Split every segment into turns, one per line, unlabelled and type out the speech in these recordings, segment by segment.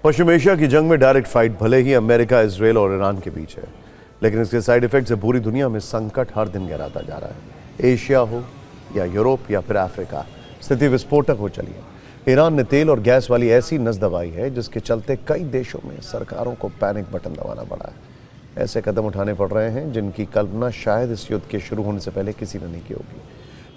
पश्चिम Asia की जंग में डायरेक्ट फाइट भले ही अमेरिका, इजराइल और ईरान के बीच है, लेकिन इसके साइड इफेक्ट से पूरी दुनिया में संकट हर दिन गहराता जा रहा है। एशिया हो या यूरोप या फिर अफ्रीका, स्थिति विस्फोटक हो चली है। ईरान ने तेल और गैस वाली ऐसी नस दबाई है जिसके चलते कई देशों में सरकारों को पैनिक बटन दबाना पड़ा है। ऐसे कदम उठाने पड़ रहे हैं जिनकी कल्पना शायद इस युद्ध के शुरू होने से पहले किसी ने नहीं की होगी।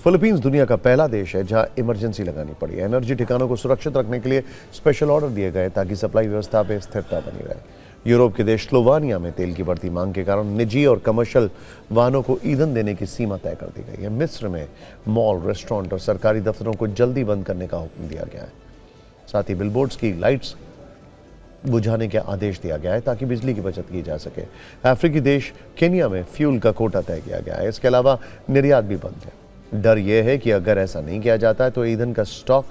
फिलीपींस दुनिया का पहला देश है जहां इमरजेंसी लगानी पड़ी है। एनर्जी ठिकानों को सुरक्षित रखने के लिए स्पेशल ऑर्डर दिए गए ताकि सप्लाई व्यवस्था में स्थिरता बनी रहे। यूरोप के देश स्लोवानिया में तेल की बढ़ती मांग के कारण निजी और कमर्शियल वाहनों को ईंधन देने की सीमा तय कर दी गई है। मिस्र में मॉल, रेस्टोरेंट और सरकारी दफ्तरों को जल्दी बंद करने का हुक्म दिया गया है। साथ ही बिलबोर्ड्स की लाइट्स बुझाने का आदेश दिया गया है ताकि बिजली की बचत की जा सके। अफ्रीकी देश केनिया में फ्यूल का कोटा तय किया गया है। इसके अलावा निर्यात भी बंद है। डर यह है कि अगर ऐसा नहीं किया जाता है तो ईंधन का स्टॉक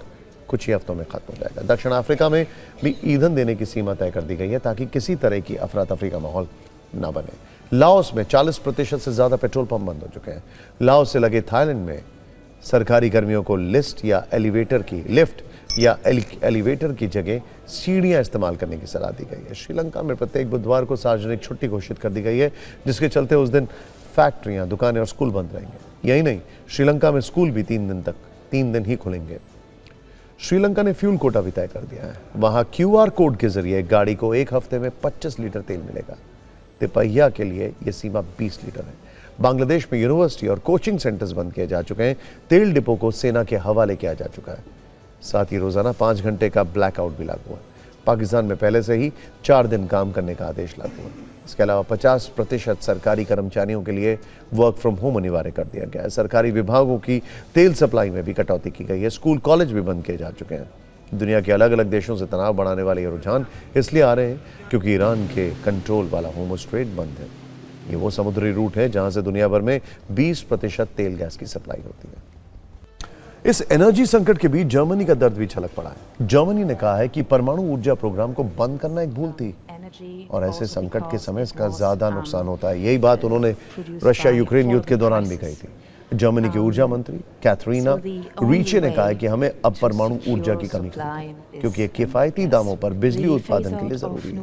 कुछ ही हफ्तों में खत्म हो जाएगा। दक्षिण अफ्रीका में भी ईंधन देने की सीमा तय कर दी गई है ताकि किसी तरह की अफरा तफरी का माहौल ना बने। लाओस में 40% से ज्यादा पेट्रोल पंप बंद हो चुके हैं। लाओस से लगे थाईलैंड में सरकारी कर्मियों को लिफ्ट या एलिवेटर की जगह सीढ़ियां इस्तेमाल करने की सलाह दी गई है। श्रीलंका में प्रत्येक बुधवार को सार्वजनिक छुट्टी घोषित कर दी गई है, जिसके चलते उस दिन फैक्ट्रियां, दुकानें और स्कूल बंद रहेंगे। यही नहीं, श्रीलंका में स्कूल भी 3 दिन ही खुलेंगे। श्रीलंका ने फ्यूल कोटा भी तय कर दिया है। वहां QR कोड के जरिए गाड़ी को एक हफ्ते में 25 लीटर तेल मिलेगा। तिपहिया के लिए यह सीमा 20 लीटर है। बांग्लादेश में यूनिवर्सिटी और कोचिंग सेंटर्स बंद किए जा चुके हैं। तेल डिपो को सेना के हवाले किया जा चुका है। साथ ही रोजाना 5 घंटे का ब्लैकआउट भी लागू है। पाकिस्तान में पहले से ही 4 दिन काम करने का आदेश लागू है। इसके अलावा 50% सरकारी कर्मचारियों के लिए वर्क फ्रॉम होम अनिवार्य कर दिया गया है। सरकारी विभागों की तेल सप्लाई में भी कटौती की गई है। स्कूल, कॉलेज भी बंद किए जा चुके हैं। दुनिया के अलग अलग देशों से तनाव बढ़ाने वाले ये रुझान इसलिए आ रहे हैं क्योंकि ईरान के कंट्रोल वाला होर्मुज़ स्ट्रेट बंद है। ये वो समुद्री रूट है जहां से दुनिया भर में 20% तेल गैस की सप्लाई होती है। इस एनर्जी संकट के बीच जर्मनी का दर्द भी छलक पड़ा है। जर्मनी ने कहा है कि परमाणु ऊर्जा प्रोग्राम को बंद करना एक भूल थी और ऐसे संकट के समय इसका ज्यादा नुकसान होता है। यही बात उन्होंने रशिया यूक्रेन युद्ध के दौरान भी कही थी। जर्मनी की ऊर्जा मंत्री कैथरीना रीचे ने कहा है कि हमें अब परमाणु ऊर्जा की कमी है क्योंकि ये किफायती दामों पर बिजली उत्पादन के लिए जरूरी है।